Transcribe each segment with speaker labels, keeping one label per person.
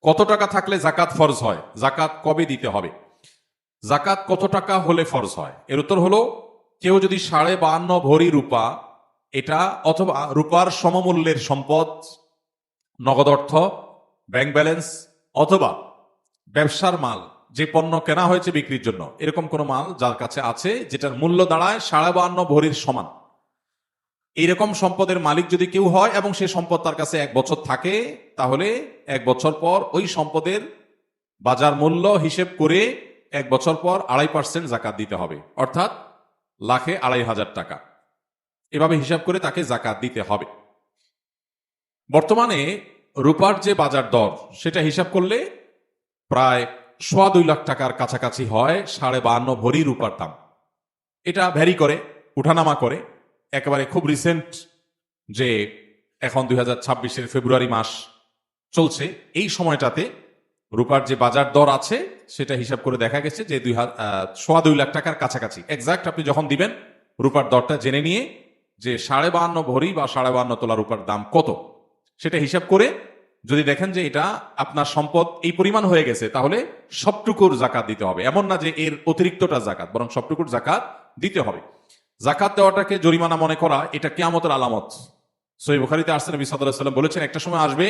Speaker 1: কত টাকা থাকলে জাকাত ফরজ হয়, জাকাত কবে দিতে হবে, জাকাত কত টাকা হলে ফরজ হয়? এর উত্তর হলো, কেউ যদি 52.5 ভরি রূপা, এটা অথবা রূপার সমমূল্যের সম্পদ, নগদ অর্থ, ব্যাংক ব্যালেন্স, অথবা ব্যবসার মাল, যে পণ্য কেনা হয়েছে বিক্রির জন্য, এরকম কোন মাল যার কাছে আছে যেটার মূল্য দাঁড়ায় 52.5 ভরির সমান, এইরকম সম্পদের মালিক যদি কেউ হয় এবং সেই সম্পদ তার কাছে 1 বছর থাকে, তাহলে 1 বছর পর ওই সম্পদের বাজার মূল্য হিসেব করে 1 বছর পর 2.5% জাকাত দিতে হবে, অর্থাৎ লাখে 2,500 টাকা। এভাবে হিসাব করে তাকে জাকাত দিতে হবে। বর্তমানে রূপার যে বাজার দর, সেটা হিসাব করলে প্রায় 2.25 লাখ টাকার কাছাকাছি হয় 52.5 ভরি রূপার দাম। এটা ভ্যারি করে, উঠানামা করে। একেবারে খুব রিসেন্ট, যে এখন 2026-এর ফেব্রুয়ারি মাস চলছে, এই সময়টাতে রূপার যে বাজার দর আছে সেটা হিসাব করে দেখা গেছে যে 2.25 লাখ টাকার কাছাকাছি। এক্সাক্ট আপনি যখন দিবেন, রূপার দরটা জেনে নিয়ে যে 52.5 ভরি বা 52.5 তোলা রূপার দাম কত, সেটা হিসাব করে যদি দেখেন যে এটা আপনার সম্পদ এই পরিমাণ হয়ে গেছে, তাহলে সবটুকুর জাকাত দিতে হবে। এমন না যে এর অতিরিক্তটা জাকাত, বরং সবটুকুর জাকাত দিতে হবে। জাকাত দেওয়াটাকে জরিমানা মনে করা, এটা কিয়ামতের আলামত। সহিহ বুখারীতে আসছে, নবী সাল্লাল্লাহু আলাইহি ওয়াসাল্লাম বলেছেন, একটা সময় আসবে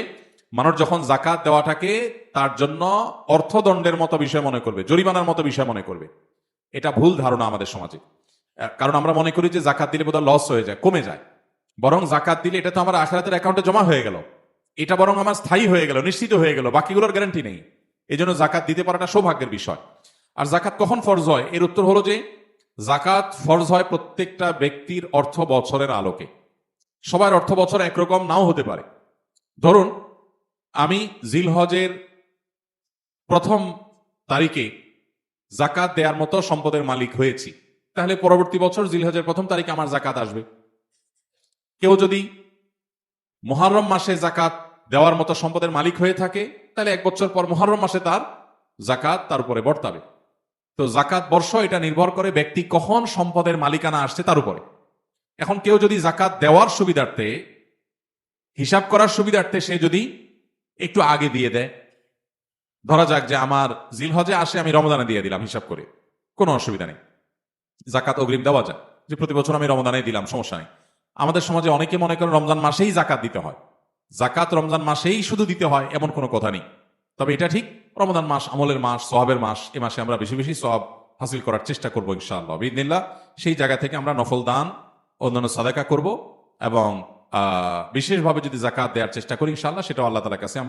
Speaker 1: মানুষ যখন জাকাত দেওয়াটাকে তার জন্য অর্থদণ্ডের মতো বিষয় মনে করবে, জরিমানার মতো বিষয় মনে করবে। এটা ভুল ধারণা আমাদের সমাজে। কারণ আমরা মনে করি যে জাকাত দিলে বোধহয় লস হয়ে যায়, কমে যায়। বরং জাকাত দিলে এটা তো আমার আখিরাতের অ্যাকাউন্টে জমা হয়ে গেল, এটা বরং আমার স্থায়ী হয়ে গেল, নিশ্চিত হয়ে গেল, বাকিগুলোর গ্যারান্টি নেই। এই জন্য জাকাত দিতে পারাটা সৌভাগ্যের বিষয়। আর জাকাত কখন ফরজ হয়, এর উত্তর হলো যে জাকাত ফরজ হয় প্রত্যেকটা ব্যক্তির অর্থ বছরের আলোকে। সবার অর্থ বছর একরকম নাও হতে পারে। ধরুন, আমি জিলহজের 1ম তারিখে জাকাত দেওয়ার মতো সম্পদের মালিক হয়েছি, তাহলে পরবর্তী বছর জিলহজের 1ম তারিখে আমার জাকাত আসবে। কেউ যদি মুহররম মাসে জাকাত দেওয়ার মতো সম্পদের মালিক হয়ে থাকে, তাহলে 1 বছর পর মুহররম মাসে তার জাকাত তার উপরে বর্তাবে। তো জাকাত বর্ষ এটা নির্ভর করে ব্যক্তি কখন সম্পদের মালিকানা আসছে তার উপরে। এখন কেউ যদি জাকাত দেওয়ার সুবিধার্থে, হিসাব করার সুবিধার্থে সে যদি একটু আগে দিয়ে দেয়, ধরা যাক যে আমার জিলহজে আসে, আমি রমজানে দিয়ে দিলাম হিসাব করে, কোনো অসুবিধা নেই, জাকাত অগ্রিম দেওয়া যায়, যে প্রতি বছর আমি রমজানে দিলাম, সমস্যা নেই। আমাদের সমাজে অনেকে মনে করেন রমজান মাসেই জাকাত দিতে হয়, জাকাত রমজান মাসেই শুধু দিতে হয়, এমন কোনো কথা নেই। তবে এটা ঠিক, রমজান মাস আমলের মাস, সওয়াবের মাস, এ মাসে আমরা বেশি বেশি সওয়াব হাসিল করার চেষ্টা করবো ইনশাআল্লাহ বিইذনিল্লাহ। সেই জায়গা থেকে আমরা নফল দান, অন্যান্য সাদাকা করব, এবং বিশেষভাবে যদি জাকাত দেওয়ার চেষ্টা করি ইনশাআল্লাহ, সেটাও আল্লাহ তাআলার কাছে আমরা